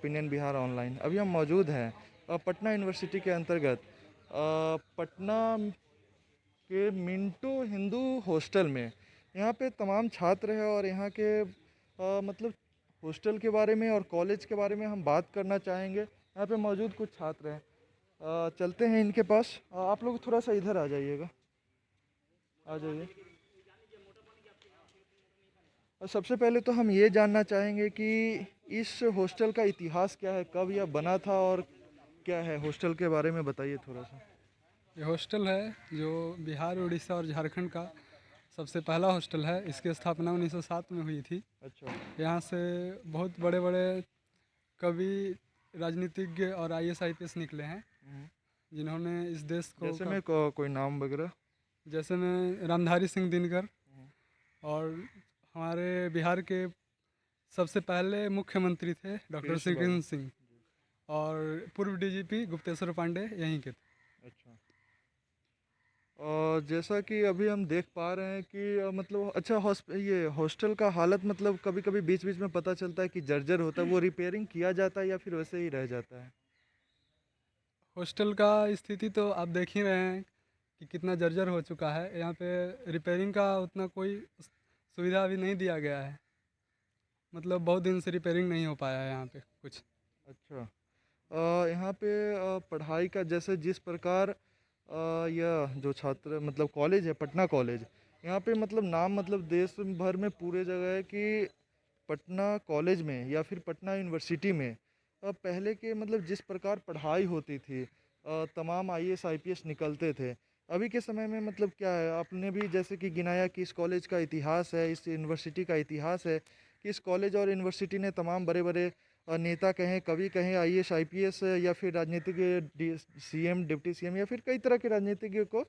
Opinion Bihar online. अभी हम मौजूद हैं पटना यूनिवर्सिटी के अंतर्गत पटना के मिंटो हिंदू हॉस्टल में। यहाँ पे तमाम छात्र हैं और यहाँ के मतलब हॉस्टल के बारे में और कॉलेज के बारे में हम बात करना चाहेंगे। यहाँ पे मौजूद कुछ छात्र हैं, चलते हैं इनके पास। आप लोग थोड़ा सा इधर आ जाइएगा, आ जाइए। और सबसे पहले तो हम ये जानना चाहेंगे कि इस हॉस्टल का इतिहास क्या है, कब यह बना था और क्या है हॉस्टल के बारे में बताइए थोड़ा सा। ये हॉस्टल है जो बिहार, उड़ीसा और झारखंड का सबसे पहला हॉस्टल है। इसकी स्थापना 1907 में हुई थी। अच्छा। यहाँ से बहुत बड़े बड़े कवि, राजनीतिज्ञ और IAS IPS निकले हैं, जिन्होंने इस देश को जैसे में कोई नाम वगैरह? जैसे में रामधारी सिंह दिनकर, और हमारे बिहार के सबसे पहले मुख्यमंत्री थे डॉक्टर कृष्ण बाबू। श्रीकृष्ण सिंह, और पूर्व DGP गुप्तेश्वर पांडे यहीं के थे। अच्छा। और जैसा कि अभी हम देख पा रहे हैं कि मतलब अच्छा ये हॉस्टल का हालत मतलब कभी कभी बीच बीच में पता चलता है कि जर्जर होता है, वो रिपेयरिंग किया जाता है या फिर वैसे ही रह जाता है? हॉस्टल का स्थिति तो आप देख ही रहे हैं कि कितना जर्जर हो चुका है। यहाँ पे रिपेयरिंग का उतना कोई सुविधा अभी नहीं दिया गया है। मतलब बहुत दिन से रिपेयरिंग नहीं हो पाया है यहाँ पे कुछ। अच्छा। यहाँ पे पढ़ाई का जैसे जिस प्रकार यह जो छात्र मतलब कॉलेज है पटना कॉलेज, यहाँ पे मतलब नाम मतलब देश भर में पूरे जगह है कि पटना कॉलेज में या फिर पटना यूनिवर्सिटी में पहले के मतलब जिस प्रकार पढ़ाई होती थी, तमाम IAS IPS निकलते थे। अभी के समय में मतलब क्या है, आपने भी जैसे कि गिनाया कि इस कॉलेज का इतिहास है, इस यूनिवर्सिटी का इतिहास है कि इस कॉलेज और यूनिवर्सिटी ने तमाम बड़े बड़े नेता कहें, कवि कहें, IAS IPS या फिर राजनीतिक CM, डिप्टी CM या फिर कई तरह के राजनीतिज्ञ को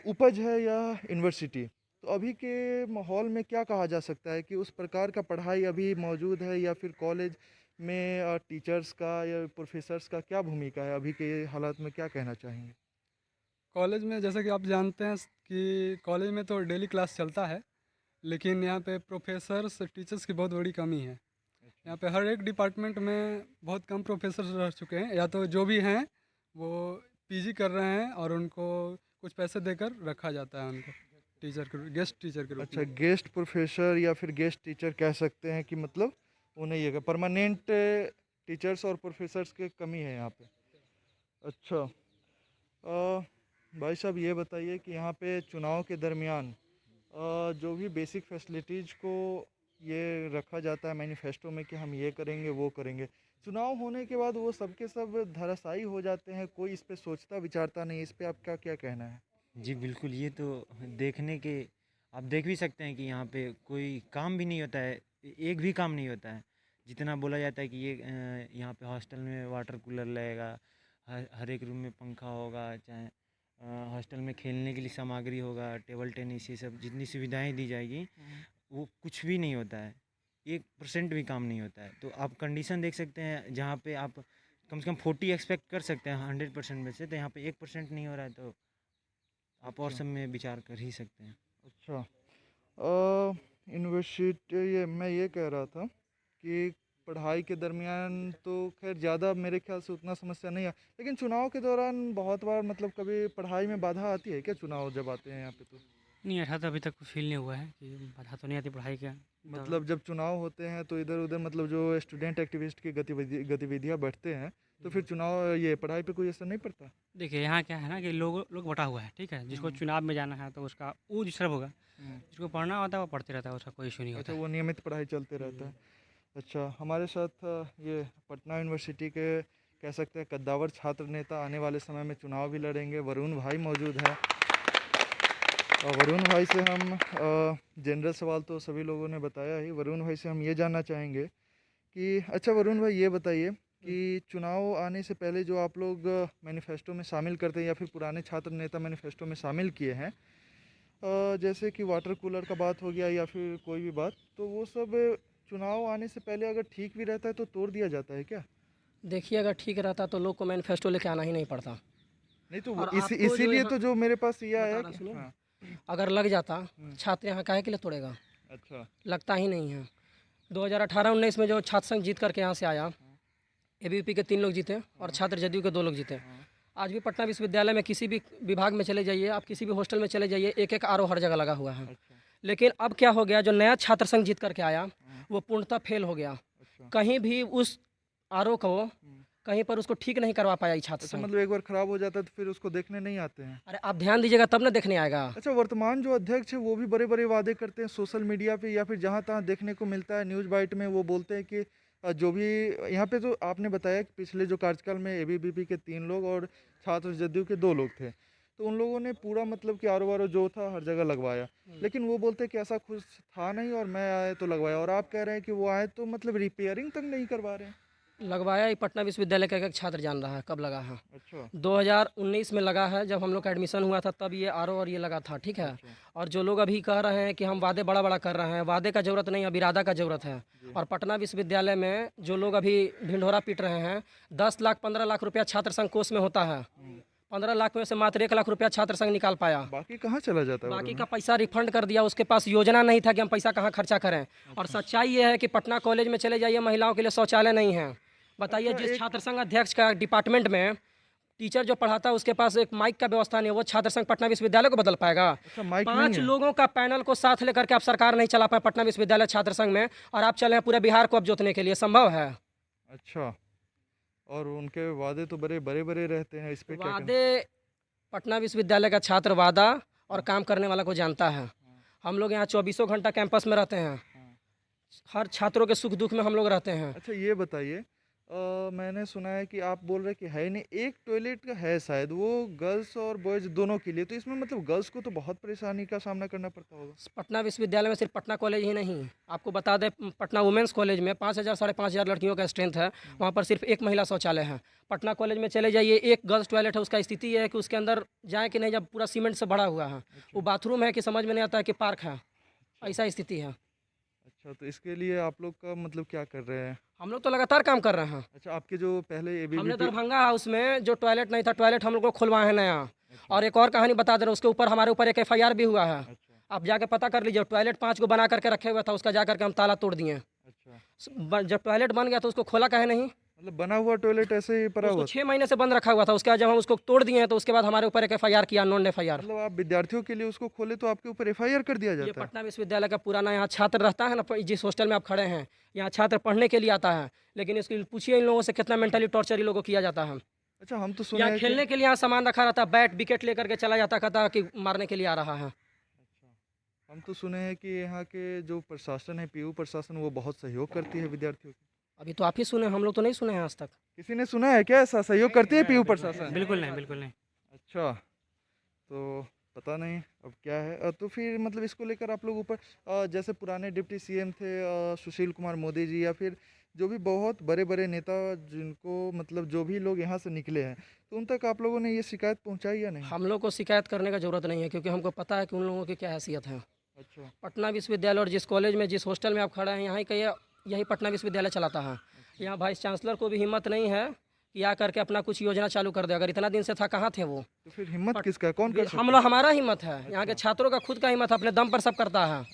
उपज है यह यूनिवर्सिटी। तो अभी के माहौल में क्या कहा जा सकता है कि उस प्रकार का पढ़ाई अभी मौजूद है या फिर कॉलेज में टीचर्स का या प्रोफेसर्स का क्या भूमिका है, अभी के हालात में क्या कहना चाहेंगे? कॉलेज में जैसे कि आप जानते हैं कि कॉलेज में तो डेली क्लास चलता है, लेकिन यहाँ पे प्रोफेसर्स, टीचर्स की बहुत बड़ी कमी है। अच्छा। यहाँ पे हर एक डिपार्टमेंट में बहुत कम प्रोफेसर रह चुके हैं, या तो जो भी हैं वो PG कर रहे हैं और उनको कुछ पैसे देकर रखा जाता है उनको टीचर के, गेस्ट टीचर के रूप अच्छा, में। गेस्ट प्रोफेसर या फिर गेस्ट टीचर कह सकते हैं कि मतलब उन्हें ये परमानेंट टीचर्स और प्रोफेसर्स की कमी है यहाँ पे। अच्छा। अ, भाई साहब ये बताइए कि यहाँ पे चुनाव के दरमियान जो भी बेसिक फैसिलिटीज़ को ये रखा जाता है मैनिफेस्टो में कि हम ये करेंगे वो करेंगे, चुनाव होने के बाद वो सब के सब धराशायी हो जाते हैं, कोई इस पे सोचता विचारता नहीं। इस पे आपका क्या कहना है? जी बिल्कुल, ये तो देखने के आप देख भी सकते हैं कि यहाँ पे कोई काम भी नहीं होता है, एक भी काम नहीं होता है। जितना बोला जाता है कि ये यहाँ पे हॉस्टल में वाटर कूलर लगेगा, हर एक रूम में पंखा होगा, चाहे हॉस्टल में खेलने के लिए सामग्री होगा, टेबल टेनिस, ये सब जितनी सुविधाएं दी जाएगी वो कुछ भी नहीं होता है। 1% भी काम नहीं होता है। तो आप कंडीशन देख सकते हैं जहाँ पे आप कम से कम 40 एक्सपेक्ट कर सकते हैं 100% में से, तो यहाँ पे 1% नहीं हो रहा है। तो आप और अच्छा। सब में विचार कर ही सकते हैं। अच्छा। यूनिवर्सिटी ये मैं ये कह रहा था कि पढ़ाई के दरमियान तो खैर ज़्यादा मेरे ख्याल से उतना समस्या नहीं है, लेकिन चुनाव के दौरान बहुत बार मतलब कभी पढ़ाई में बाधा आती है क्या, चुनाव जब आते हैं यहाँ पे? तो नहीं, ऐसा तो अभी तक फील नहीं हुआ है कि बाधा तो नहीं आती पढ़ाई के दौरान। मतलब जब चुनाव होते हैं तो इधर उधर मतलब जो स्टूडेंट एक्टिविस्ट की गतिविधियाँ बढ़ते हैं, तो फिर चुनाव ये पढ़ाई पे कोई असर नहीं पड़ता? देखिए यहाँ क्या है ना कि लोग लोग बटा हुआ है, ठीक है। जिसको चुनाव में जाना है तो उसका वो डिस्टर्ब होगा, हम्म। जिसको पढ़ना होता है वो पढ़ते रहता है, उसका कोई इशू नहीं अच्छा, होता है। वो नियमित पढ़ाई चलते रहता है। अच्छा, हमारे साथ ये पटना यूनिवर्सिटी के कह सकते हैं कद्दावर छात्र नेता आने वाले समय में चुनाव भी लड़ेंगे, वरुण भाई मौजूद हैं। और वरुण भाई से हम जनरल सवाल तो सभी लोगों ने बताया ही, वरुण भाई से हम ये जानना चाहेंगे कि अच्छा वरुण भाई ये बताइए कि चुनाव आने से पहले जो आप लोग मैनिफेस्टो में शामिल करते हैं या फिर पुराने छात्र नेता मैनिफेस्टो में शामिल किए हैं, जैसे कि वाटर कूलर का बात हो गया या फिर कोई भी बात, तो वो सब चुनाव आने से पहले अगर ठीक भी रहता है तो तोड़ दिया जाता है क्या? देखिए, अगर ठीक रहता तो लोग को मैनिफेस्टो लेके आना ही नहीं पड़ता। नहीं तो और आपको जो इसीलिए यहाँ तो जो मेरे पास ये बता आया रहा कि सुनिए हाँ। ना, अगर लग जाता छात्र यहाँ काहे के लिए तोड़ेगा? अच्छा। लगता ही नहीं है। 2018-19 में जो छात्र संघ जीत करके यहाँ से आया, एबीवीपी के 3 लोग जीते और छात्र जदयू के 2 लोग जीते। आज भी पटना विश्वविद्यालय में किसी भी विभाग में चले जाइए, आप किसी भी हॉस्टल में चले जाइए, एक एक आरओ हर जगह लगा हुआ है। लेकिन अब क्या हो गया, जो नया छात्र संघ जीत करके आया वो पूर्णतः फेल हो गया। कहीं भी उस आरओ को कहीं पर उसको ठीक नहीं करवा पाया ये छात्र अच्छा, संघ। मतलब एक बार खराब हो जाता है तो फिर उसको देखने नहीं आते हैं। अरे आप ध्यान दीजिएगा तब ना देखने आएगा। अच्छा, वर्तमान जो अध्यक्ष है वो भी बड़े बड़े वादे करते हैं सोशल मीडिया पे या फिर जहाँ तहाँ देखने को मिलता है न्यूज़ बाइट में। वो बोलते हैं कि जो भी यहाँ पे तो आपने बताया कि पिछले जो कार्यकाल में एबीवीपी के 3 लोग और छात्र जदयू के 2 लोग थे, तो उन लोगों ने पूरा मतलब कि आरो जो था हर जगह लगवाया। लेकिन वो बोलते हैं कि ऐसा कुछ था नहीं और मैं आए तो लगवाया, और आप कह रहे हैं कि वो आए तो मतलब रिपेयरिंग तक नहीं करवा रहे हैं। लगवाया ही पटना विश्वविद्यालय का एक छात्र जान रहा है कब लगा है। अच्छा 2019 में लगा है, जब हम लोग का एडमिशन हुआ था तब ये आरओ और ये लगा था, ठीक है। और जो लोग अभी कह रहे हैं कि हम वादे बड़ा बड़ा कर रहे हैं, वादे का ज़रूरत नहीं, अब इरादा का ज़रूरत है। और पटना विश्वविद्यालय में जो लोग अभी ढिंढोरा पीट रहे हैं, 10 लाख 15 लाख रुपया छात्र संघ कोष में होता है, 15 लाख में से मात्र 1 लाख रुपया छात्र संघ निकाल पाया। बाकी कहाँ चला जाता है? बाकी का पैसा रिफंड कर दिया, उसके पास योजना नहीं था कि हम पैसा कहाँ खर्चा करें। और सच्चाई ये है कि पटना कॉलेज में चले जाइए, महिलाओं के लिए शौचालय नहीं है। बताइए, जिस छात्र संघ अध्यक्ष का डिपार्टमेंट में टीचर जो पढ़ाता है उसके पास एक माइक का व्यवस्था नहीं है, वो छात्र संघ पटना विश्वविद्यालय को बदल पाएगा? अच्छा, माइक 5 नहीं है। लोगों का पैनल को साथ लेकर के आप सरकार नहीं चला पाए पटना विश्वविद्यालय छात्र संघ में, और आप चले हैं पूरे बिहार को अब जोतने के लिए? संभव है? अच्छा, और उनके वादे तो बड़े बड़े बड़े रहते हैं, इस पे क्या कहना? वादे, पटना विश्वविद्यालय का छात्र वादा और काम करने वाला को जानता है। हम लोग यहाँ 24 घंटा कैंपस में रहते हैं, हर छात्रों के सुख दुख में हम लोग रहते हैं। अच्छा, ये बताइए, मैंने सुना है कि आप बोल रहे कि है नहीं, एक टॉयलेट का है शायद, वो गर्ल्स और बॉयज़ दोनों के लिए, तो इसमें मतलब गर्ल्स को तो बहुत परेशानी का सामना करना पड़ता होगा। पटना विश्वविद्यालय में सिर्फ पटना कॉलेज ही नहीं, आपको बता दें पटना वुमेंस कॉलेज में 5,000 साढ़े 5,000 लड़कियों का स्ट्रेंथ है, वहाँ पर सिर्फ एक महिला शौचालय है। पटना कॉलेज में चले जाइए, एक गर्ल्स टॉयलेट है, उसका स्थिति ये है कि उसके अंदर जाए कि नहीं, जब पूरा सीमेंट से भरा हुआ है। वो बाथरूम है कि समझ में नहीं आता है कि पार्क है, ऐसा स्थिति है। अच्छा, तो इसके लिए आप लोग का मतलब क्या कर रहे हैं? हम लोग तो लगातार काम कर रहे हैं। अच्छा, आपके जो पहले हमने एबीवीपी दरभंगा हाउस में जो टॉयलेट नहीं था, टॉयलेट हम लोग को खुलवाए हैं नया। और एक और कहानी बता दे रहे, उसके ऊपर हमारे ऊपर एक एफआईआर भी हुआ है, आप जाके पता कर लीजिए। टॉयलेट 5 को बना करके रखे हुआ था, उसका जा करके हम ताला तोड़ दिए। अच्छा, जब टॉयलेट बन गया तो उसको खोला काहे नहीं? मतलब बना हुआ टॉयलेट ऐसे ही पड़ा उसको हुआ? 6 महीने से बंद रखा हुआ था, उसके बाद जब हम उसको तोड़ दिए हैं तो उसके बाद हमारे ऊपर एक एफआईआर किया, नॉन एफआईआर। मतलब आप विद्यार्थियों के लिए उसको खोले तो आपके ऊपर एफआईआर कर दिया ये जाता है? पटना विश्वविद्यालय का पुराना यहाँ छात्र रहता है ना, जिस हॉस्टल में आप खड़े हैं, यहाँ छात्र पढ़ने के लिए आता है, लेकिन इसकी पूछिए इन लोगों से कितना मेंटली टॉर्चर इन लोगों को किया जाता है। अच्छा, हम तो सुने यहाँ हैं कि खेलने के लिए यहाँ सामान रखा रहता है, बैट विकेट लेकर के चला जाता, कहता कि मारने के लिए आ रहा है। अच्छा, हम तो सुने हैं कि यहाँ के जो प्रशासन है, पीयू प्रशासन, वो बहुत सहयोग करती है विद्यार्थियों की। अभी तो आप ही सुने, हम लोग तो नहीं सुने हैं आज तक। किसी ने सुना है क्या ऐसा सहयोग करती है पीयू प्रशासन? बिल्कुल नहीं, बिल्कुल नहीं। अच्छा, तो पता नहीं अब क्या है। तो फिर मतलब इसको लेकर आप लोग ऊपर जैसे पुराने डिप्टी सीएम थे सुशील कुमार मोदी जी, या फिर जो भी बहुत बड़े बड़े नेता जिनको मतलब जो भी लोग यहाँ से निकले हैं, तो उन तक आप लोगों ने ये शिकायत पहुँचाई या नहीं? हम लोग को शिकायत करने का ज़रूरत नहीं है, क्योंकि हमको पता है कि उन लोगों की क्या हैसियत है। अच्छा, पटना विश्वविद्यालय और जिस कॉलेज में, जिस हॉस्टल में आप खड़े हैं, यहाँ का यही पटना विश्वविद्यालय चलाता है। यहाँ वाइस चांसलर को भी हिम्मत नहीं है कि आ करके अपना कुछ योजना चालू कर दे। अगर इतना दिन से था, कहाँ थे वो? तो फिर हिम्मत किसका है? कौन कर सकता हम लोग, हमारा हिम्मत है, यहाँ के छात्रों का खुद का हिम्मत है, अपने दम पर सब करता है।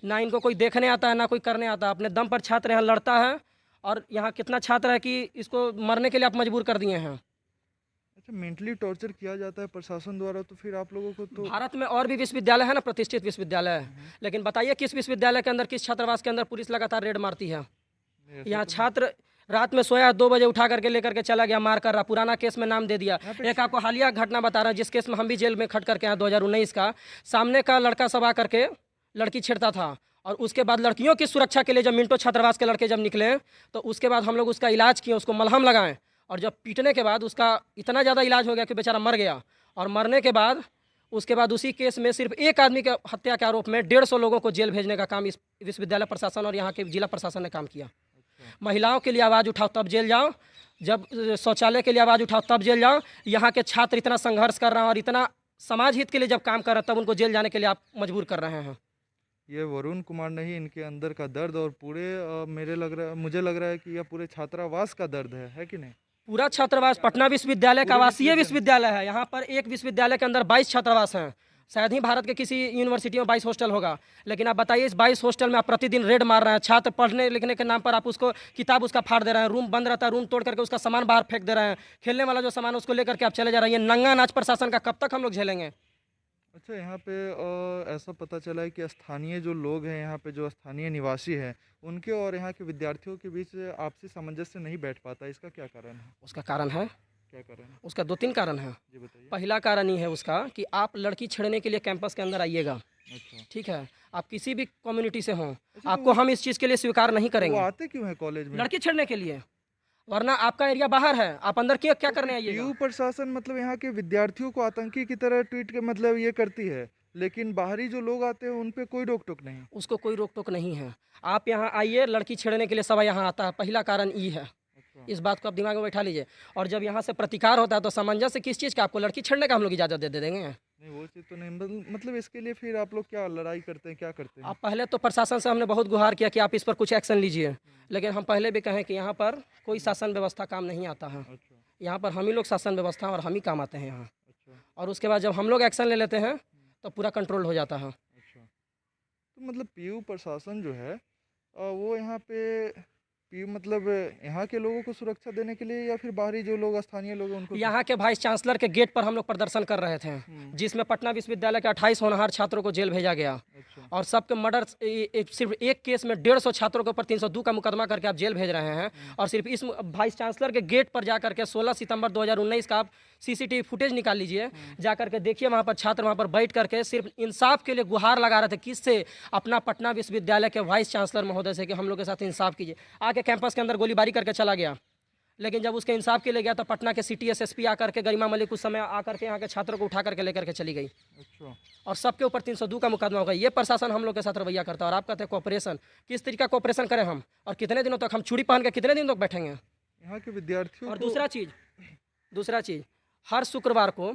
ना इनको कोई देखने आता है, ना कोई करने आता है, अपने दम पर छात्र यहाँ लड़ता है। और यहाँ कितना छात्र है कि इसको मरने के लिए आप मजबूर कर दिए हैं। अच्छा, मेंटली टॉर्चर किया जाता है प्रशासन द्वारा, तो फिर आप लोगों को तो भारत में और भी विश्वविद्यालय है ना, प्रतिष्ठित विश्वविद्यालय, लेकिन बताइए किस विश्वविद्यालय के अंदर, किस छात्रावास के अंदर पुलिस लगातार रेड मारती है? यहाँ छात्र रात में सोया, 2 बजे उठा करके लेकर के चला गया, मार कर रहा, पुराना केस में नाम दे दिया। एक आपको हालिया घटना बता रहा है, जिस केस में हम भी जेल में खट करके आए 2019 का। सामने का लड़का सब आ करके लड़की छेड़ता था, और उसके बाद लड़कियों की सुरक्षा के लिए जब मिंटो छात्रावास के लड़के जब निकले, तो उसके बाद हम लोग उसका इलाज किए, उसको मलहम लगाएं, और जब पीटने के बाद उसका इतना ज़्यादा इलाज हो गया कि बेचारा मर गया। और मरने के बाद उसके बाद उसी केस में सिर्फ एक आदमी के हत्या के आरोप में 150 लोगों को जेल भेजने का काम इस विश्वविद्यालय प्रशासन और यहाँ के जिला प्रशासन ने काम किया। महिलाओं के लिए आवाज़ उठाओ तब जेल जाओ, जब शौचालय के लिए आवाज़ उठाओ तब जेल जाओ। यहाँ के छात्र इतना संघर्ष कर रहे हैं और इतना समाज हित के लिए जब काम कर रहे हैं, तब उनको जेल जाने के लिए आप मजबूर कर रहे हैं। ये वरुण कुमार नहीं, इनके अंदर का दर्द, और पूरे मुझे लग रहा है कि यह पूरे छात्रावास का दर्द है कि नहीं? पूरा छात्रावास पटना विश्वविद्यालय का आवासीय विश्वविद्यालय है। यहाँ पर एक विश्वविद्यालय के अंदर 22 छात्रावास हैं। शायद ही भारत के किसी यूनिवर्सिटी में 22 हॉस्टल होगा, लेकिन आप बताइए इस 22 हॉस्टल में आप प्रतिदिन रेड मार रहे हैं। छात्र पढ़ने लिखने के नाम पर आप उसको किताब उसका फाड़ दे रहे हैं, रूम बंद रहता है, रूम तोड़ करके उसका सामान बाहर फेंक दे रहे हैं, खेलने वाला जो सामान उसको लेकर के आप चले जा रहे हैं। ये नंगा नाच प्रशासन का कब तक हम लोग झेलेंगे? अच्छा, यहाँ पे ऐसा पता चला है कि स्थानीय जो लोग हैं, यहाँ पे जो स्थानीय निवासी हैं, उनके और यहाँ के विद्यार्थियों के बीच आपसी सामंजस्य नहीं बैठ पाता, इसका क्या कारण है? उसका कारण है, क्या कारण है? उसका 2-3 कारण है। जी बताइए। पहला कारण ये है उसका कि आप लड़की छेड़ने के लिए कैंपस के अंदर आइएगा, अच्छा। ठीक है, आप किसी भी कम्युनिटी से हों, अच्छा, आपको हम इस चीज़ के लिए स्वीकार नहीं वो करेंगे आते क्यों हैं कॉलेज में? लड़की छेड़ने के लिए, वरना आपका एरिया बाहर है, आप अंदर क्यों क्या करने आइएगा? पीयू प्रशासन मतलब यहाँ के विद्यार्थियों को आतंकी की तरह ट्रीट के मतलब ये करती है, लेकिन बाहरी जो लोग आते हैं उन पे कोई रोक टोक नहीं। उसको कोई रोक टोक नहीं है। आप यहाँ आइए, लड़की छेड़ने के लिए सब यहाँ आता है, पहला कारण ये है। अच्छा। इस बात को आप दिमाग में बैठा लीजिए। और जब यहाँ से प्रतिकार होता है तो सामंजस्य किस चीज़ का? आपको लड़की छेड़ने का हम लोग इजाज़त दे देंगे? नहीं, वो चीज़ तो नहीं, मतलब इसके लिए फिर आप लोग क्या लड़ाई करते हैं, क्या करते हैं? आप पहले तो प्रशासन से हमने बहुत गुहार किया कि आप इस पर कुछ एक्शन लीजिए, लेकिन हम पहले भी कहें कि यहाँ पर कोई शासन व्यवस्था काम नहीं आता है। अच्छा। यहाँ पर हम ही लोग शासन व्यवस्था और हम ही काम आते हैं यहाँ। अच्छा। और उसके बाद जब हम लोग एक्शन ले लेते हैं तो पूरा कंट्रोल हो जाता है। अच्छा, तो मतलब पीयू प्रशासन जो है वो यहाँ पे पीयू मतलब यहाँ के लोगों को सुरक्षा देने के लिए या फिर बाहरी जो लोग स्थानीय लोग हैं उनको? यहाँ के वाइस चांसलर के गेट पर हम लोग प्रदर्शन कर रहे थे, जिसमें पटना विश्वविद्यालय के 28 होनहार छात्रों को जेल भेजा गया। अच्छा। और सबके मर्डर, सिर्फ एक केस में 150 छात्रों के ऊपर 302 का मुकदमा करके आप जेल भेज रहे हैं। और सिर्फ इस वाइस चांसलर के गेट पर जा करके 16 सितंबर 2019 का आप सीसीटीवी फुटेज निकाल लीजिए, जा करके देखिए, वहाँ पर छात्र वहाँ पर बैठ करके सिर्फ इंसाफ के लिए गुहार लगा रहे थे। किससे? अपना पटना विश्वविद्यालय के वाइस चांसलर महोदय से कि हम लोग के साथ इंसाफ कीजिए। आके कैंपस के अंदर गोलीबारी करके चला गया, लेकिन जब उसके इंसाफ के लिए गया तो पटना के सिटी एसएसपी आकर के, गरिमा मलिक उस समय आकर के यहाँ के छात्रों को उठा करके लेकर के चली गई। अच्छा। और सबके ऊपर 302 का मुकदमा हो गया। ये प्रशासन हम लोग के साथ रवैया करता है। और आप कहते हैं कोऑपरेशन, किस तरीके का कोऑपरेशन करें हम? और कितने दिनों तक हम चूड़ी पहन के कितने दिन तक बैठेंगे? यहाँ के विद्यार्थियों और को दूसरा चीज़, हर शुक्रवार को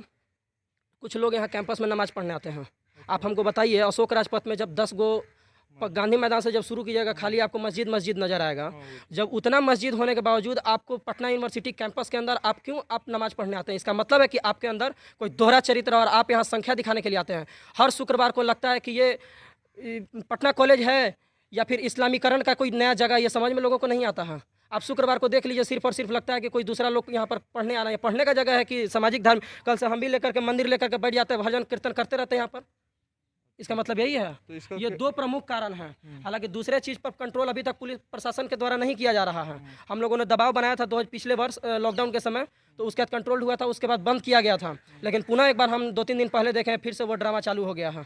कुछ लोग यहाँ कैंपस में नमाज पढ़ने आते हैं। आप हमको बताइए, अशोक राजपथ में जब 10 गो गांधी मैदान से जब शुरू कीजिएगा, खाली आपको मस्जिद नज़र आएगा। जब उतना मस्जिद होने के बावजूद आपको पटना यूनिवर्सिटी कैंपस के अंदर आप क्यों नमाज पढ़ने आते हैं? इसका मतलब है कि आपके अंदर कोई दोहरा चरित्र और आप यहाँ संख्या दिखाने के लिए आते हैं। हर शुक्रवार को लगता है कि ये पटना कॉलेज है या फिर इस्लामीकरण का कोई नया जगह, ये समझ में लोगों को नहीं आता है। आप शुक्रवार को देख लीजिए, सिर्फ और सिर्फ लगता है कि कोई दूसरा लोग यहाँ पर पढ़ने आ रहे हैं। पढ़ने का जगह है कि सामाजिक धर्म? कल से हम भी लेकर के मंदिर लेकर के बैठ जाते हैं, भजन कीर्तन करते रहते हैं यहाँ पर। इसका मतलब यही है। तो इसका ये 2 प्रमुख कारण हैं। हालांकि दूसरे चीज़ पर कंट्रोल अभी तक पुलिस प्रशासन के द्वारा नहीं किया जा रहा है। हम लोगों ने दबाव बनाया था पिछले वर्ष लॉकडाउन के समय, तो उसके बाद कंट्रोल हुआ था, उसके बाद बंद किया गया था। लेकिन पुनः एक बार हम 2-3 दिन पहले देखें, फिर से वो ड्रामा चालू हो गया है।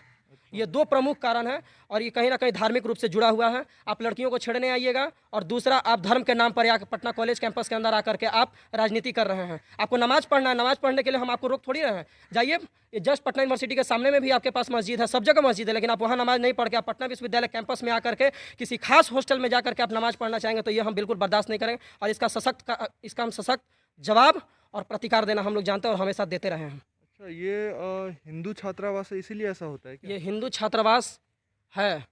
ये 2 प्रमुख कारण हैं और ये कहीं ना कहीं धार्मिक रूप से जुड़ा हुआ है। आप लड़कियों को छेड़ने आइएगा और दूसरा आप धर्म के नाम पर या पटना कॉलेज कैंपस के अंदर आकर के आप राजनीति कर रहे हैं। आपको नमाज पढ़ना है, नमाज पढ़ने के लिए हम आपको रोक थोड़ी रहे हैं। जाइए, ये जस्ट पटना यूनिवर्सिटी के सामने में भी आपके पास मस्जिद है, सब जगह मस्जिद है, लेकिन आप वहाँ नमाज नहीं पढ़ के आप पटना विश्वविद्यालय कैंपस में आकर के किसी खास हॉस्टल में जाकर के आप नमाज पढ़ना चाहेंगे, तो ये हम बिल्कुल बर्दाश्त नहीं करेंगे। और इसका हम सशक्त जवाब और प्रतिकार देना हम लोग जानते हैं और हमेशा देते रहे हैं। अच्छा, ये हिंदू छात्रावास है इसीलिए ऐसा होता है क्या? ये हिंदू छात्रावास है,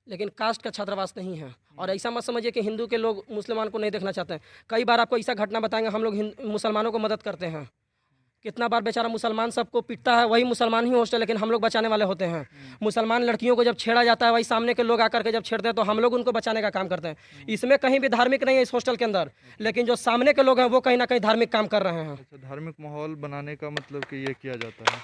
लेकिन कास्ट का छात्रावास नहीं है। और ऐसा मत समझिए कि हिंदू के लोग मुसलमान को नहीं देखना चाहते हैं। कई बार आपको ऐसा घटना बताएंगे, हम लोग मुसलमानों को मदद करते हैं। कितना बार बेचारा मुसलमान सबको पीटता है, वही मुसलमान ही हॉस्टल, लेकिन हम लोग बचाने वाले होते हैं। मुसलमान लड़कियों को जब छेड़ा जाता है, वही सामने के लोग आकर के जब छेड़ते हैं तो हम लोग उनको बचाने का काम करते हैं। इसमें कहीं भी धार्मिक नहीं है इस हॉस्टल के अंदर, लेकिन जो सामने के लोग हैं वो कहीं ना कहीं धार्मिक काम कर रहे हैं। अच्छा, धार्मिक माहौल बनाने का मतलब कि ये किया जाता है।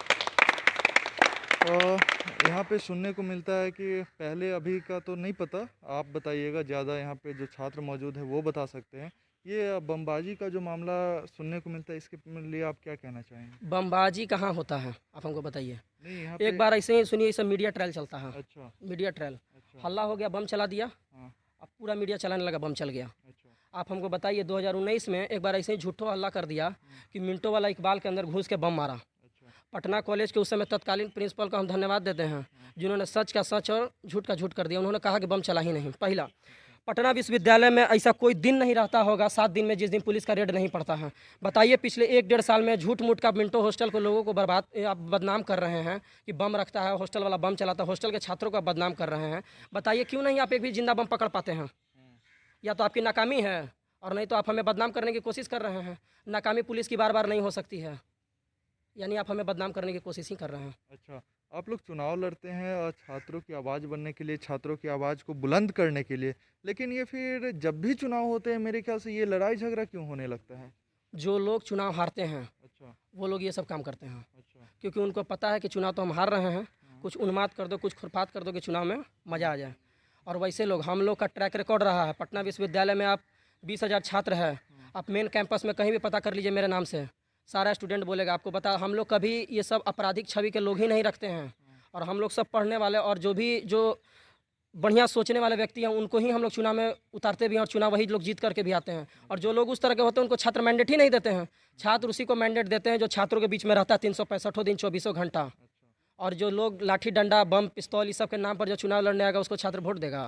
यहाँ पे सुनने को मिलता है कि पहले अभी का तो नहीं पता, आप बताइएगा, ज़्यादा यहाँ पे जो छात्र मौजूद है वो बता सकते हैं। ये बमबाजी का जो मामला सुनने को मिलता है, इसके लिए आप क्या कहना चाहेंगे? बमबाजी कहाँ होता है, आप हमको बताइए। नहीं, यहाँ एक बार ऐसे ही सुनिए, इसे मीडिया ट्रायल चलता है। अच्छा। मीडिया ट्रायल, अच्छा। हल्ला हो गया, बम चला दिया, हाँ। अब पूरा मीडिया चलाने लगा, बम चल गया। अच्छा। आप हमको बताइए, 2019 में एक बार ऐसे ही झूठो हल्ला कर दिया कि मिंटो वाला इकबाल के अंदर घुस के बम मारा। अच्छा। पटना कॉलेज के उस समय तत्कालीन प्रिंसिपल का हम धन्यवाद देते हैं, जिन्होंने सच का सच और झूठ का झूठ कर दिया। उन्होंने कहा कि बम चला ही नहीं। पहला, पटना विश्वविद्यालय में ऐसा कोई दिन नहीं रहता होगा 7 दिन में जिस दिन पुलिस का रेड नहीं पड़ता है। बताइए, पिछले 1-1.5 साल में झूठ मूठ का मिंटो हॉस्टल को लोगों को आप बदनाम कर रहे हैं कि बम रखता है, हॉस्टल वाला बम चलाता है, हॉस्टल के छात्रों का बदनाम कर रहे हैं। बताइए, क्यों नहीं आप एक भी जिंदा बम पकड़ पाते हैं? या तो आपकी नाकामी है, और नहीं तो आप हमें बदनाम करने की कोशिश कर रहे हैं। नाकामी पुलिस की बार बार नहीं हो सकती है, यानी आप हमें बदनाम करने की कोशिश ही कर रहे हैं। अच्छा, आप लोग चुनाव लड़ते हैं छात्रों की आवाज़ बनने के लिए, छात्रों की आवाज़ को बुलंद करने के लिए, लेकिन ये फिर जब भी चुनाव होते हैं मेरे ख्याल से ये लड़ाई झगड़ा क्यों होने लगता है? जो लोग चुनाव हारते हैं अच्छा, वो लोग ये सब काम करते हैं, अच्छा। क्योंकि उनको पता है कि चुनाव तो हम हार रहे हैं, कुछ उन्माद कर दो, कुछ खुरपात कर दो कि चुनाव में मज़ा आ जाए। और वैसे लोग, हम लोग का ट्रैक रिकॉर्ड रहा है पटना विश्वविद्यालय में, आप 20,000 छात्र है, आप मेन कैंपस में कहीं भी पता कर लीजिए मेरे नाम से, सारा स्टूडेंट बोलेगा आपको। बता, हम लोग कभी ये सब आपराधिक छवि के लोग ही नहीं रखते हैं, और हम लोग सब पढ़ने वाले और जो बढ़िया सोचने वाले व्यक्ति हैं उनको ही हम लोग चुनाव में उतारते भी हैं, और चुनाव वही लोग जीत करके भी आते हैं। और जो लोग उस तरह के होते हैं उनको छात्र मैंडेट ही नहीं देते हैं। छात्र उसी को मैंडेट देते हैं जो छात्रों के बीच में रहता है 365 दिन 24 घंटा। और जो लोग लाठी डंडा बम पिस्तौल इस सब के नाम पर जो चुनाव लड़ने आएगा उसको छात्र वोट देगा।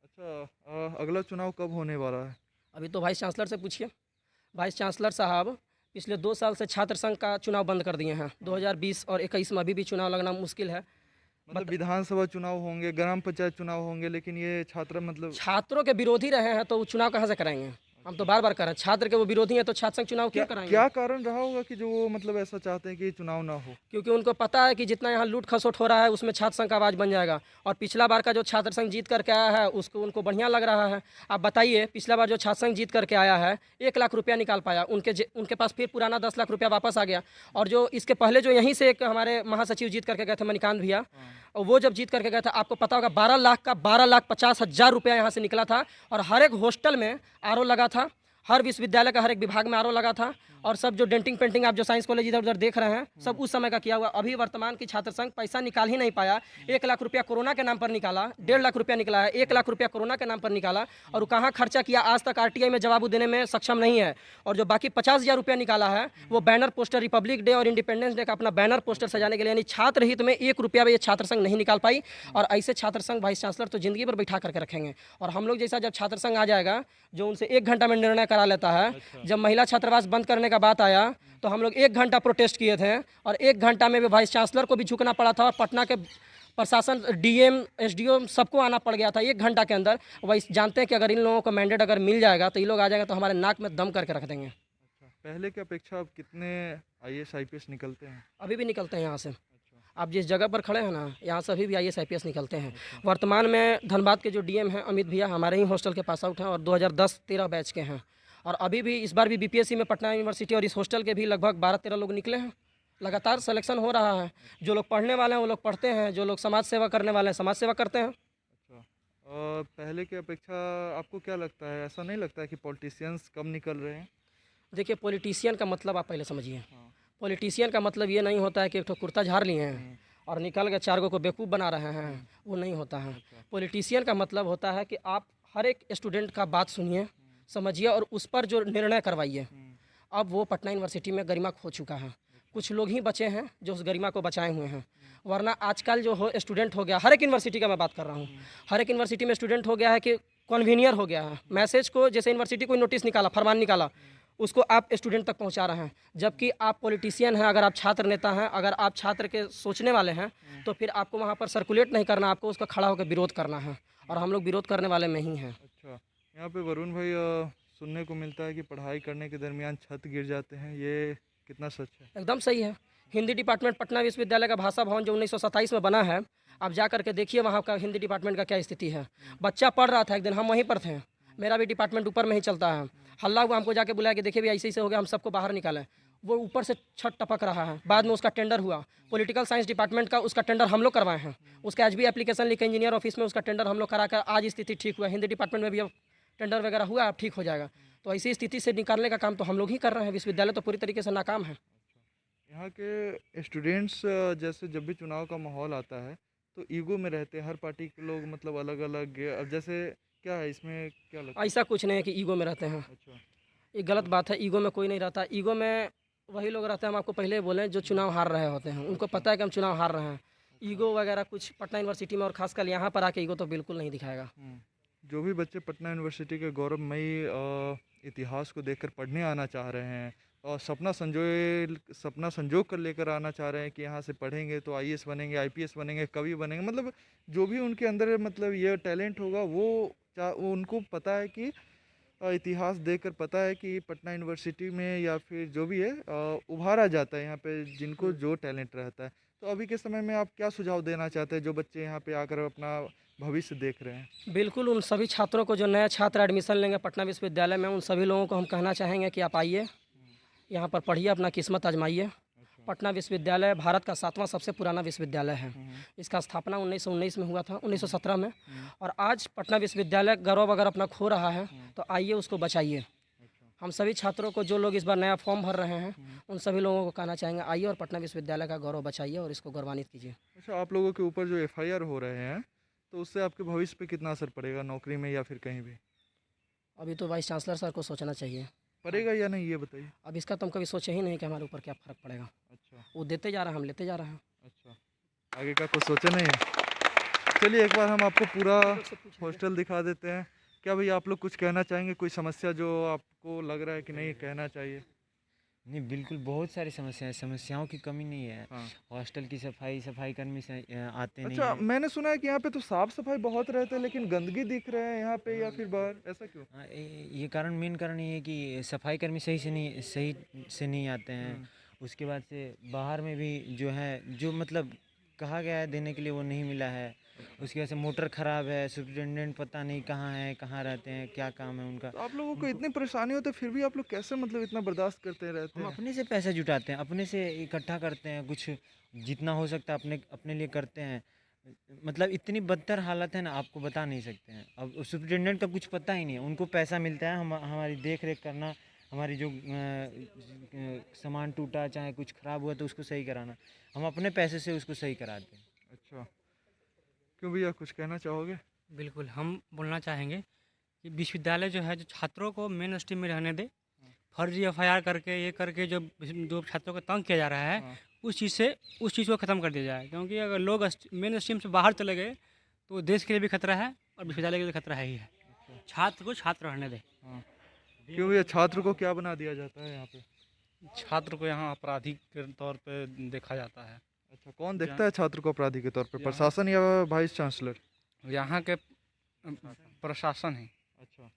अच्छा, अगला चुनाव कब होने वाला है? अभी तो वाइस चांसलर से पूछिए। वाइस चांसलर साहब पिछले 2 साल से छात्र संघ का चुनाव बंद कर दिए हैं। 2020 और 21 में अभी भी चुनाव लगना मुश्किल है। मतलब विधानसभा चुनाव होंगे, ग्राम पंचायत चुनाव होंगे, लेकिन ये छात्र मतलब छात्रों के विरोधी रहे हैं तो वो चुनाव कहाँ से कराएंगे? हम तो बार बार कह रहे हैं, छात्र के वो विरोधी हैं तो छात्र संघ चुनाव क्या क्यों कराएंगे? क्या कारण रहा होगा कि जो वो मतलब ऐसा चाहते हैं कि चुनाव ना हो? क्योंकि उनको पता है कि जितना यहाँ लूट खसोट हो रहा है उसमें छात्र संघ का आवाज़ बन जाएगा। और पिछला बार का जो छात्र संघ जीत करके आया है उसको उनको बढ़िया लग रहा है। आप बताइए, पिछला बार जो छात्र संघ जीत करके आया है 1 लाख रुपया निकाल पाया, उनके पास फिर पुराना 10 लाख रुपया वापस आ गया। और जो इसके पहले जो यहीं से एक हमारे महासचिव जीत करके गए थे मणिकांत भैया, और वो जब जीत करके गए थे आपको पता होगा 12,50,000 रुपया यहाँ से निकला था। और हर एक हॉस्टल में आरओ लगा था, हर विश्वविद्यालय का हर एक विभाग में आरओ लगा था। और सब जो डेंटिंग पेंटिंग आप जो साइंस कॉलेज इधर उधर देख रहे हैं सब उस समय का किया हुआ। अभी वर्तमान की छात्र संघ पैसा निकाल ही नहीं पाया। 1 लाख रुपया कोरोना के नाम पर निकाला, 1.5 लाख रुपया निकला है, 1 लाख रुपया कोरोना के नाम पर निकाला, और वो कहाँ खर्चा किया आज तक आरटीआई में जवाब देने में सक्षम नहीं है। और जो बाकी 50,000 रुपया निकाला है वो बैनर पोस्टर, रिपब्लिक डे और इंडिपेंडेंस डे का अपना बैनर पोस्टर सजाने के लिए, यानी छात्र हित में 1 रुपया भी ये छात्र संघ नहीं निकाल पाई। और ऐसे छात्र संघ वाइस चांसलर तो जिंदगी भर बैठा करके रखेंगे। और हम लोग जैसा जब छात्र संघ आ जाएगा जो उनसे 1 घंटा में निर्णय करा लेता है। जब महिला छात्रावास बंद करने का बात आया तो हम लोग 1 घंटा प्रोटेस्ट किए थे, और 1 घंटा में भी वाइस चांसलर को भी झुकना पड़ा था, और पटना के प्रशासन, डीएम, एसडीओ सबको आना पड़ गया था 1 घंटा के अंदर। वही जानते हैं कि अगर इन लोगों को मैंडेट अगर मिल जाएगा तो ये लोग आ जाएंगे तो हमारे नाक में दम करके रख देंगे। अच्छा, पहले की अपेक्षा अब कितने आईएएस आईपीएस निकलते हैं? अभी भी निकलते हैं यहाँ से। अच्छा, आप जिस जगह पर खड़े हैं ना, यहाँ से अभी भी आईएएस आईपीएस निकलते हैं। वर्तमान में धनबाद के जो डीएम हैं अमित भैया हमारे ही हॉस्टल के पास आउट हैं, और 2010-13 बैच के हैं। और अभी भी इस बार भी बीपीएससी में पटना यूनिवर्सिटी और इस हॉस्टल के भी लगभग 12-13 लोग निकले हैं। लगातार सिलेक्शन हो रहा है। जो लोग पढ़ने वाले हैं वो लोग पढ़ते हैं, जो लोग समाज सेवा करने वाले हैं समाज सेवा करते हैं। अच्छा। पहले की अपेक्षा आपको क्या लगता है, ऐसा नहीं लगता है कि पॉलिटिशियंस कम निकल रहे हैं? देखिए, पॉलिटिशियन का मतलब आप पहले समझिए। हाँ। पॉलिटिशियन का मतलब ये नहीं होता है कि एक ठो कुर्ता झाड़ लिए हैं और निकल के 4 को बेवकूफ़ बना रहे हैं, वो नहीं होता है। पॉलिटिशियन का मतलब होता है कि आप हर एक स्टूडेंट का बात सुनिए, समझिए और उस पर जो निर्णय करवाइए। अब वो पटना यूनिवर्सिटी में गरिमा खो चुका है, कुछ लोग ही बचे हैं जो उस गरिमा को बचाए हुए हैं। वरना आजकल जो हो स्टूडेंट हो गया, हर एक यूनिवर्सिटी का मैं बात कर रहा हूँ, हर एक यूनिवर्सिटी में स्टूडेंट हो गया है कि कन्वीनियर हो गया है। मैसेज को, जैसे यूनिवर्सिटी कोई नोटिस निकाला, फरमान निकाला, उसको आप स्टूडेंट तक पहुंचा रहे हैं। जबकि आप पॉलिटिशियन हैं, अगर आप छात्र नेता हैं, अगर आप छात्र के सोचने वाले हैं तो फिर आपको वहाँ पर सर्कुलेट नहीं करना, आपको उसका खड़ा होकर विरोध करना है। और हम लोग विरोध करने वाले में ही हैं। अच्छा, यहाँ पे वरुण भाई सुनने को मिलता है कि पढ़ाई करने के दरमियान छत गिर जाते हैं, ये कितना सच है? एकदम सही है। हिंदी डिपार्टमेंट पटना विश्वविद्यालय का भाषा भवन जो 1927 में बना है, आप जा करके देखिए वहाँ का हिंदी डिपार्टमेंट का क्या स्थिति है। बच्चा पढ़ रहा था, एक दिन हम वहीं पर थे, मेरा भी डिपार्टमेंट ऊपर में ही चलता है। हल्ला हुआ, हमको जाके बुलाया कि देखिए भी ऐसे ऐसे हो गया, हम सबको बाहर निकालें। वो ऊपर से छत टपक रहा है। बाद में उसका टेंडर हुआ, पॉलिटिकल साइंस डिपार्टमेंट का, उसका टेंडर हम लोग करवाए हैं। उसका एचबी एप्लीकेशन लिख के इंजीनियर ऑफिस में उसका टेंडर हम लोग करा कर आज स्थिति ठीक हुआ। हिंदी डिपार्टमेंट में भी अब टेंडर वगैरह हुआ, अब ठीक हो जाएगा। तो ऐसी स्थिति से निकालने का काम तो हम लोग ही कर रहे हैं। विश्वविद्यालय तो पूरी तरीके से नाकाम है। यहाँ के स्टूडेंट्स जैसे जब भी चुनाव का माहौल आता है तो ईगो में रहते हैं, हर पार्टी के लोग मतलब अलग अलग। अब जैसे क्या है इसमें, क्या लगता है? ऐसा कुछ नहीं है कि ईगो में रहते हैं, अच्छा, ये गलत बात है। ईगो में कोई नहीं रहता। ईगो में वही लोग रहते हैं, हम आपको पहले ही बोले, जो चुनाव हार रहे होते हैं। उनको पता है कि हम चुनाव हार रहे हैं। ईगो वगैरह कुछ पटना यूनिवर्सिटी में और खासकर यहाँ पर आके ईगो तो बिल्कुल नहीं दिखाएगा। जो भी बच्चे पटना यूनिवर्सिटी के गौरवमयी इतिहास को देखकर पढ़ने आना चाह रहे हैं और सपना संजो कर लेकर आना चाह रहे हैं कि यहाँ से पढ़ेंगे तो आईएएस बनेंगे, आईपीएस बनेंगे, कवि बनेंगे, मतलब जो भी उनके अंदर मतलब ये टैलेंट होगा वो उनको पता है कि इतिहास देखकर पता है कि पटना यूनिवर्सिटी में या फिर जो भी है उभारा जाता है यहाँ पे जिनको जो टैलेंट रहता है। तो अभी के समय में आप क्या सुझाव देना चाहते हैं जो बच्चे यहाँ पे आकर अपना भविष्य देख रहे हैं? बिल्कुल उन सभी छात्रों को जो नए छात्र एडमिशन लेंगे पटना विश्वविद्यालय में, उन सभी लोगों को हम कहना चाहेंगे कि आप आइए, यहाँ पर पढ़िए, अपना किस्मत आजमाइए। पटना विश्वविद्यालय भारत का 7वां सबसे पुराना विश्वविद्यालय है। इसका स्थापना 1919 में हुआ था, 1917 में। और आज पटना विश्वविद्यालय गौरव अगर अपना खो रहा है तो आइए उसको बचाइए। हम सभी छात्रों को, जो लोग इस बार नया फॉर्म भर रहे हैं, उन सभी लोगों को कहना चाहेंगे आइए और पटना विश्वविद्यालय का गौरव बचाइए और इसको गौरवान्वित कीजिए। अच्छा, आप लोगों के ऊपर जो FIR हो रहे हैं तो उससे आपके भविष्य पे कितना असर पड़ेगा, नौकरी में या फिर कहीं भी? अभी तो वाइस चांसलर सर को सोचना चाहिए। पड़ेगा या नहीं, ये बताइए। अब इसका तो हम कभी सोचे ही नहीं कि हमारे ऊपर क्या फ़र्क पड़ेगा। अच्छा वो देते जा रहा है, हम लेते जा रहे हैं। अच्छा, आगे का कुछ सोचा नहीं है? चलिए एक बार हम आपको पूरा हॉस्टल दिखा देते हैं। क्या भैया आप लोग कुछ कहना चाहेंगे? कोई समस्या जो आपको लग रहा है कि नहीं कहना चाहिए? नहीं, बिल्कुल बहुत सारी समस्याएं, समस्याओं की कमी नहीं है। हाँ। हॉस्टल की सफाई कर्मी से आते नहीं अच्छा, हैं। मैंने सुना है कि यहाँ पे तो साफ सफाई बहुत रहते हैं लेकिन गंदगी दिख रहे हैं यहाँ पे या फिर बाहर, ऐसा क्यों? हाँ, ये कारण, मेन कारण ये है कि सफाई कर्मी सही से नहीं आते हैं। उसके बाद से बाहर में भी जो है, जो मतलब कहा गया है देने के लिए वो नहीं मिला है। उसकी वजह से मोटर ख़राब है, सुपरिटेंडेंट पता नहीं कहाँ है, कहाँ रहते हैं, क्या काम है उनका। तो आप लोगों को इतनी परेशानी होती है फिर भी आप लोग कैसे मतलब इतना बर्दाश्त करते रहते हम हैं? अपने से पैसा जुटाते हैं, अपने से इकट्ठा करते हैं, कुछ जितना हो सकता है अपने अपने लिए करते हैं। मतलब इतनी बदतर हालत है ना, आपको बता नहीं सकते हैं। अब सुपरिटेंडेंट का कुछ पता ही नहीं है, उनको पैसा मिलता है हमारी देख रेख करना, हमारी जो सामान टूटा चाहे कुछ ख़राब हुआ तो उसको सही कराना। हम अपने पैसे से उसको सही कराते हैं। अच्छा, क्यों भैया कुछ कहना चाहोगे? बिल्कुल, हम बोलना चाहेंगे कि विश्वविद्यालय जो है, जो छात्रों को मेन स्ट्रीम में रहने दे। फर्जी FIR करके, ये करके जो छात्रों को तंग किया जा रहा है, हाँ। उस चीज़ को ख़त्म कर दिया जाए। क्योंकि अगर लोग मेन स्ट्रीम से बाहर चले गए तो देश के लिए भी खतरा है और विश्वविद्यालय के लिए खतरा है ही है। छात्र को छात्र रहने दें। हाँ, क्यों भैया छात्र को क्या बना दिया जाता है यहाँ पे? छात्र को यहाँ अपराधी के तौर पे देखा जाता है। अच्छा, कौन देखता है छात्र को अपराधी के तौर पे, यहाँ- प्रशासन या वाइस चांसलर? यहाँ के प्रशासन ही, अच्छा,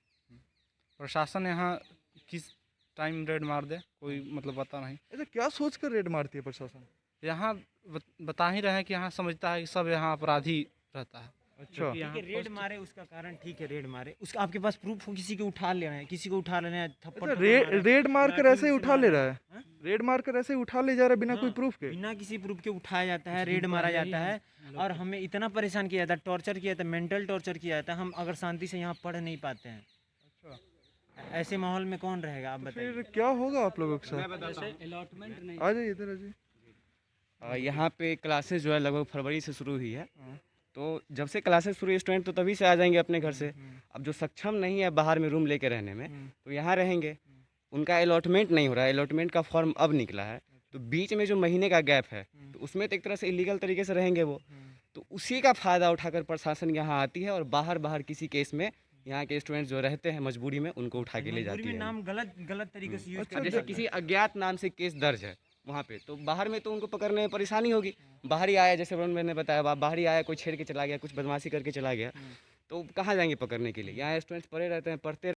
प्रशासन यहाँ किस टाइम रेड मार दे कोई मतलब पता नहीं। अच्छा क्या सोच कर रेड मारती है प्रशासन? यहाँ बता ही रहे हैं कि यहाँ समझता है कि सब यहाँ अपराधी रहता है। अच्छा, ठीक है, रेड मारे उसका कारण ठीक है, रेड मारे उसका आपके पास प्रूफ हो, किसी को उठा ले रहे हैं, किसी को उठा ले रहे हैं, थप्पड़ अच्छा मारा है, रेड मार कर लाठी ऐसे ही से उठा ले मारा रहा है? हाँ? रेड मार कर ऐसे ही उठा ले जा रहा है बिना कोई हाँ, प्रूफ के? बिना किसी प्रूफ के उठाया जाता है, रेड मारा जाता है। और हमें इतना परेशान किया जाता है, टॉर्चर किया जाता है, मेंटल टॉर्चर किया जाता है। हम अगर शांति से यहाँ पढ़ नहीं पाते हैं। अच्छा, ऐसे माहौल में कौन रहेगा, आप बताइए। फिर क्या होगा आप लोगों के साथ? अलॉटमेंट नहीं। आ जाइए इधर, आ जाइए। यहाँ पे क्लासेस जो है लगभग फरवरी से शुरू हुई है। हाँ। तो जब से क्लासेस शुरू हुई, स्टूडेंट तो तभी से आ जाएंगे अपने घर से। अब जो सक्षम नहीं है बाहर में रूम लेके रहने में, तो यहाँ रहेंगे। उनका अलॉटमेंट नहीं हो रहा है, अलॉटमेंट का फॉर्म अब निकला है। तो बीच में जो महीने का गैप है, तो उसमें तो एक तरह से इलीगल तरीके से रहेंगे वो। तो उसी का फ़ायदा उठाकर प्रशासन यहाँ आती है और बाहर किसी केस में यहाँ के स्टूडेंट जो रहते हैं मजबूरी में, उनको उठा के ले मजबूरी जाती में है। नाम गलत तरीके से यूज अच्छा, कर जैसे किसी अज्ञात नाम से केस दर्ज है वहाँ पे, तो बाहर में तो उनको पकड़ने में परेशानी होगी। बाहर ही आया, जैसे वरुण मैंने बताया, बाहर ही आया, कोई छेड़ के चला गया, कुछ बदमाशी करके चला गया, तो कहाँ जाएंगे पकड़ने के लिए? यहाँ स्टूडेंट्स पढ़े रहते हैं, पढ़ते